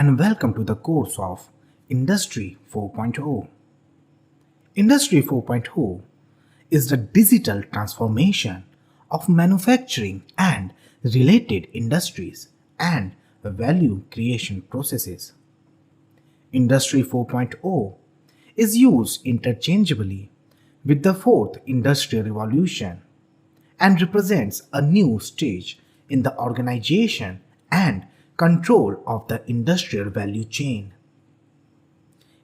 and welcome to the course of Industry 4.0. Industry 4.0 is the digital transformation of manufacturing and related industries and value creation processes. Industry 4.0 is used interchangeably with the fourth industrial revolution and represents a new stage in the organization and control of the industrial value chain.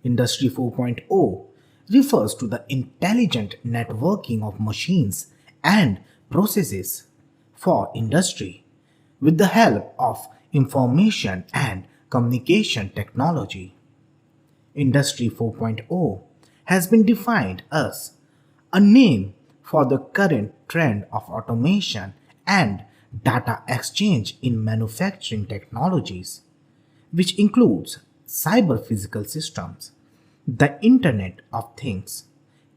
Industry 4.0 refers to the intelligent networking of machines and processes for industry with the help of information and communication technology. Industry 4.0 has been defined as a name for the current trend of automation and data exchange in manufacturing technologies, which includes cyber physical systems, the Internet of Things,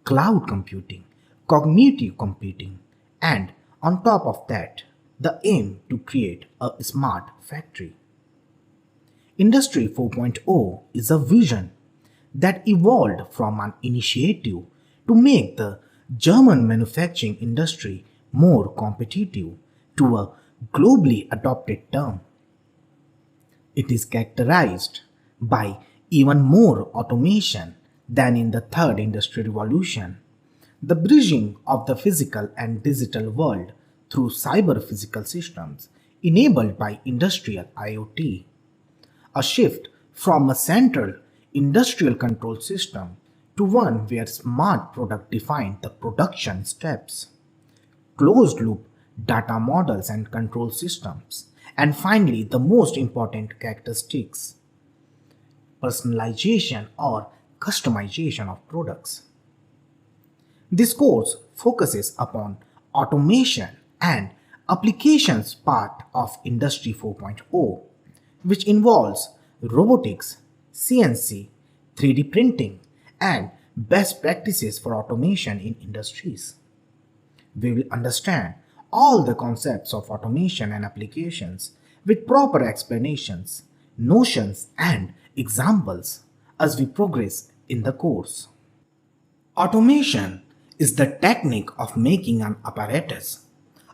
cloud computing, cognitive computing, and on top of that, the aim to create a smart factory. Industry 4.0 is a vision that evolved from an initiative to make the German manufacturing industry more competitive to a globally adopted term. It is characterized by even more automation than in the third industrial revolution, the bridging of the physical and digital world through cyber physical systems enabled by industrial IoT, a shift from a central industrial control system to one where smart product define the production steps, closed loop data models and control systems, and finally the most important characteristics, personalization or customization of products. This course focuses upon automation and applications part of Industry 4.0, which involves robotics, CNC, 3D printing, and best practices for automation in industries. We will understand all the concepts of automation and applications with proper explanations, notions, and examples as we progress in the course. Automation is the technique of making an apparatus,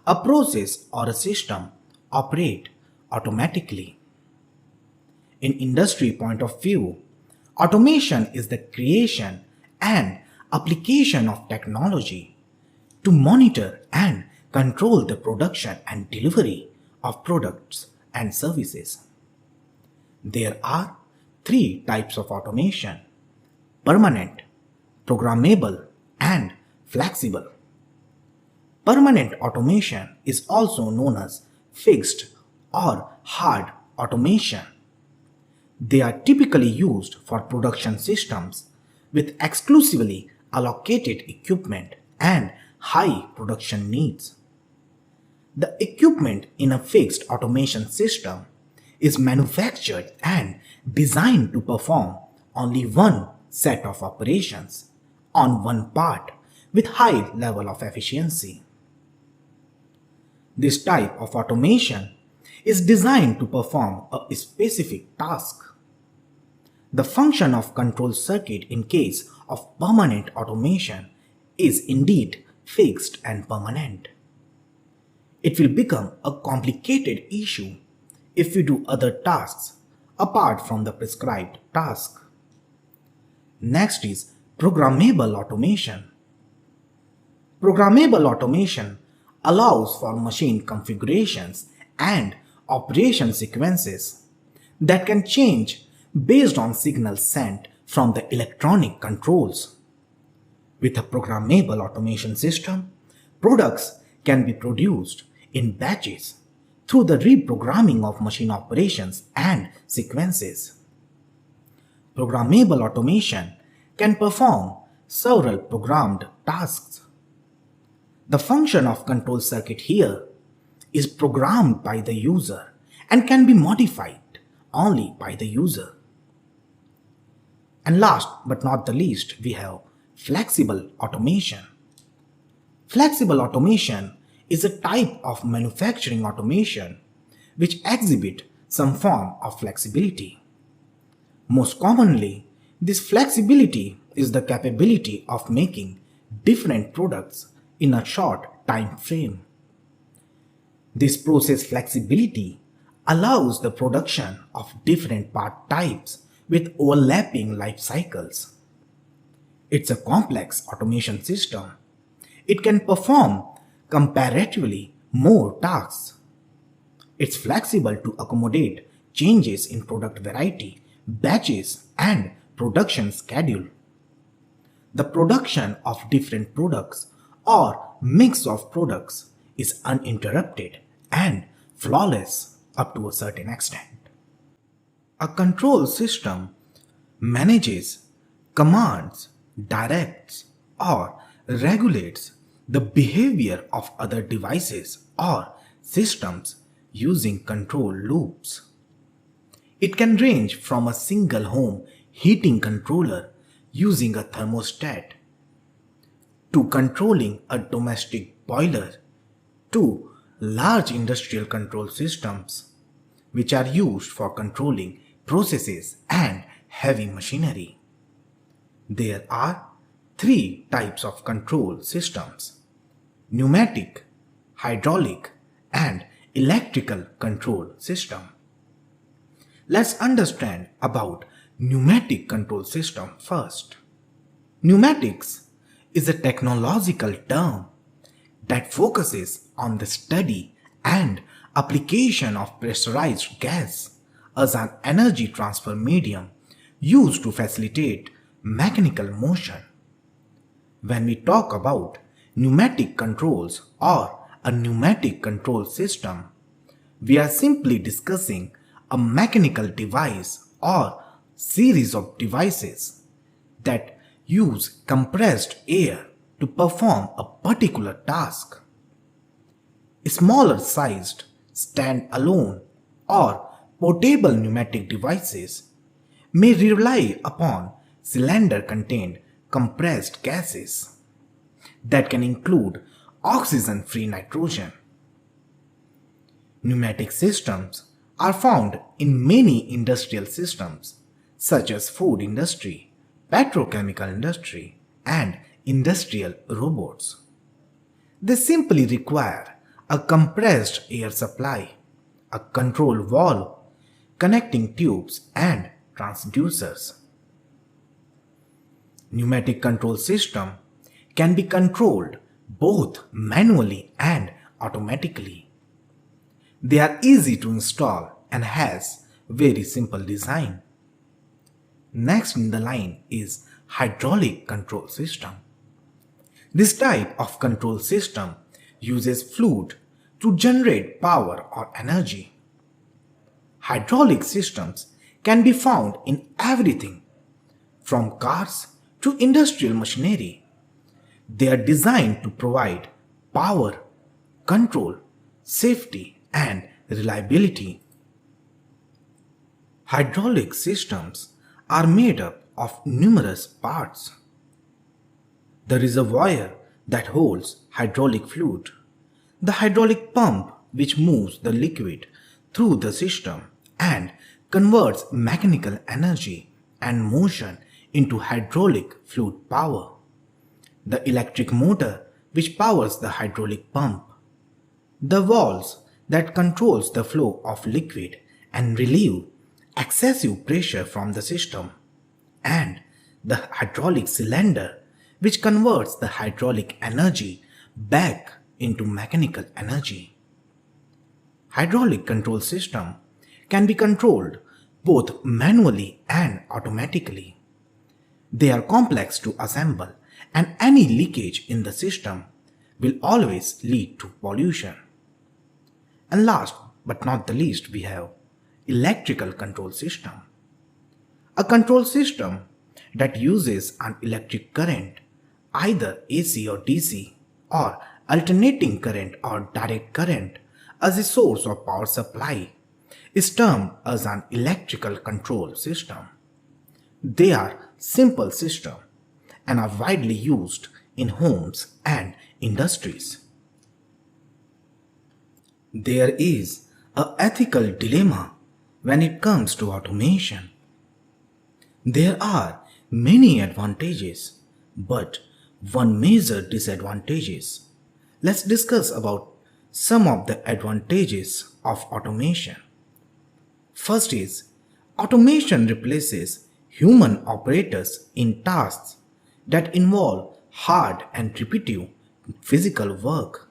a process, or a system operate automatically. In industry point of view, automation is the creation and application of technology to monitor and control the production and delivery of products and services. There are three types of automation: permanent, programmable, and flexible. Permanent automation is also known as fixed or hard automation. They are typically used for production systems with exclusively allocated equipment and high production needs. The equipment in a fixed automation system is manufactured and designed to perform only one set of operations on one part with high level of efficiency. This type of automation is designed to perform a specific task. The function of control circuit in case of permanent automation is indeed fixed and permanent. It will become a complicated issue if we do other tasks apart from the prescribed task. Next is programmable automation. Programmable automation allows for machine configurations and operation sequences that can change based on signals sent from the electronic controls. With a programmable automation system, products can be produced in batches through the reprogramming of machine operations and sequences. Programmable automation can perform several programmed tasks. The function of control circuit here is programmed by the user and can be modified only by the user. And last but not the least, we have flexible automation. Flexible automation is a type of manufacturing automation which exhibit some form of flexibility. Most commonly, this flexibility is the capability of making different products in a short time frame. This process flexibility allows the production of different part types with overlapping life cycles. It's a complex automation system. It can perform comparatively more tasks. It's flexible to accommodate changes in product variety, batches, and production schedule. The production of different products or mix of products is uninterrupted and flawless up to a certain extent. A control system manages, commands, directs, or regulates the behavior of other devices or systems using control loops. It can range from a single home heating controller using a thermostat to controlling a domestic boiler to large industrial control systems which are used for controlling processes and heavy machinery. There are three types of control systems: pneumatic, hydraulic, and electrical control system. Let's understand about pneumatic control system first. Pneumatics is a technological term that focuses on the study and application of pressurized gas as an energy transfer medium used to facilitate mechanical motion. When we talk about pneumatic controls or a pneumatic control system, we are simply discussing a mechanical device or series of devices that use compressed air to perform a particular task. Smaller sized, stand-alone, or portable pneumatic devices may rely upon cylinder-contained compressed gases that can include oxygen-free nitrogen. Pneumatic systems are found in many industrial systems such as food industry, petrochemical industry, and industrial robots. They simply require a compressed air supply, a control valve, connecting tubes, and transducers. Pneumatic control system can be controlled both manually and automatically. They are easy to install and has very simple design. Next in the line is hydraulic control system. This type of control system uses fluid to generate power or energy. Hydraulic systems can be found in everything from cars to industrial machinery. They are designed to provide power, control, safety, and reliability. Hydraulic systems are made up of numerous parts. The reservoir that holds hydraulic fluid, the hydraulic pump which moves the liquid through the system and converts mechanical energy and motion into hydraulic fluid power, the electric motor which powers the hydraulic pump, the valves that controls the flow of liquid and relieve excessive pressure from the system, and the hydraulic cylinder which converts the hydraulic energy back into mechanical energy. Hydraulic control system can be controlled both manually and automatically. They are complex to assemble, and any leakage in the system will always lead to pollution. And last but not the least, we have electrical control system. A control system that uses an electric current, either AC or DC, or alternating current or direct current as a source of power supply is termed as an electrical control system. They are simple systems and are widely used in homes and industries. There is an ethical dilemma when it comes to automation. There are many advantages, but one major disadvantages. Let's discuss about some of the advantages of automation. First is automation replaces human operators in tasks that involve hard and repetitive physical work.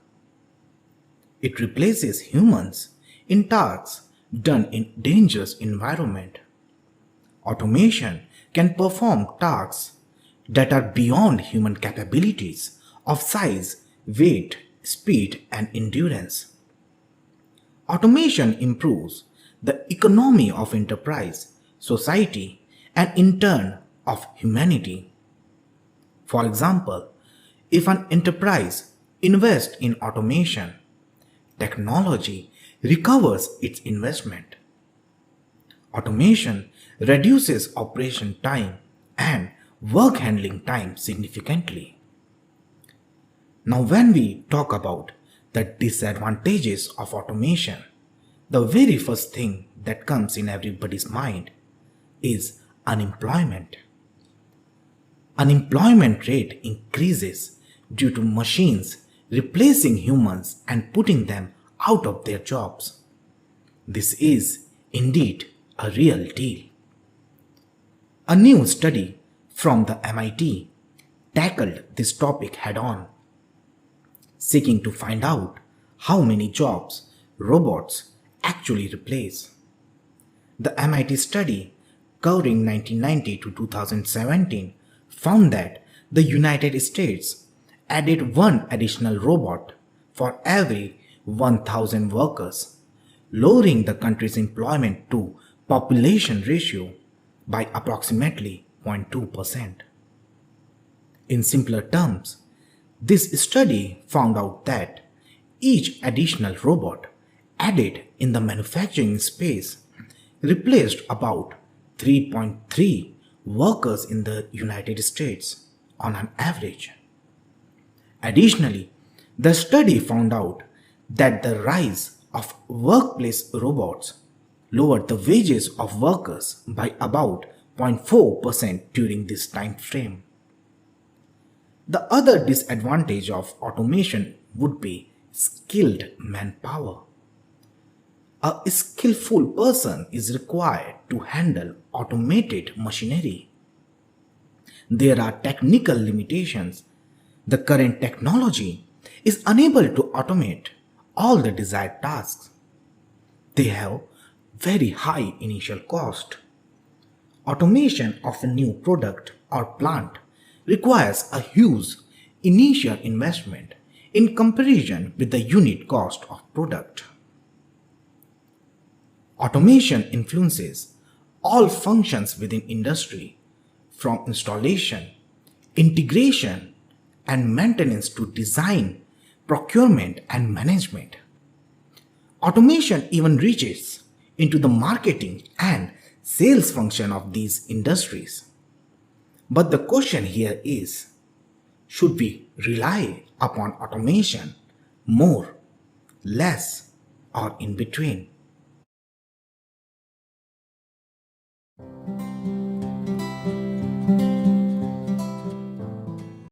It replaces humans in tasks done in dangerous environment. Automation can perform tasks that are beyond human capabilities of size, weight, speed, and endurance. Automation improves the economy of enterprise, society, and in turn of humanity. For example, if an enterprise invests in automation, technology recovers its investment. Automation reduces operation time and work handling time significantly. Now, when we talk about the disadvantages of automation, the very first thing that comes in everybody's mind is unemployment. Unemployment rate increases due to machines replacing humans and putting them out of their jobs. This is indeed a real deal. A new study from the MIT tackled this topic head on, seeking to find out how many jobs robots actually replace. The MIT study, covering 1990 to 2017, found that the United States added one additional robot for every 1,000 workers, lowering the country's employment to population ratio by approximately 0.2%. In simpler terms, this study found out that each additional robot added in the manufacturing space replaced about 3.3 workers in the United States on an average. Additionally, the study found out that the rise of workplace robots lowered the wages of workers by about 0.4% during this time frame. The other disadvantage of automation would be skilled manpower. A skillful person is required to handle automated machinery. There are technical limitations. The current technology is unable to automate all the desired tasks. They have very high initial cost. Automation of a new product or plant requires a huge initial investment in comparison with the unit cost of product. Automation influences all functions within industry, from installation, integration, and maintenance to design, procurement, and management. Automation even reaches into the marketing and sales function of these industries. But the question here is, should we rely upon automation more, less, or in between?